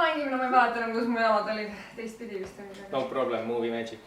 mängimine, ma ei mäleta enam, kus mu jalad olid. Teistpidi vist oli. No problem, movie magic.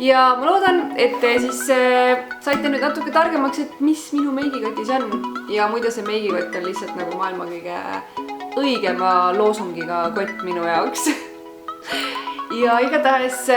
Ja ma loodan, et te siis saite nüüd natuke targemaks, et mis minu meigikotis on. Ja muide see meigikott on lihtsalt nagu maailma kõige õigema loosungiga kott minu jaoks. Ja igatahes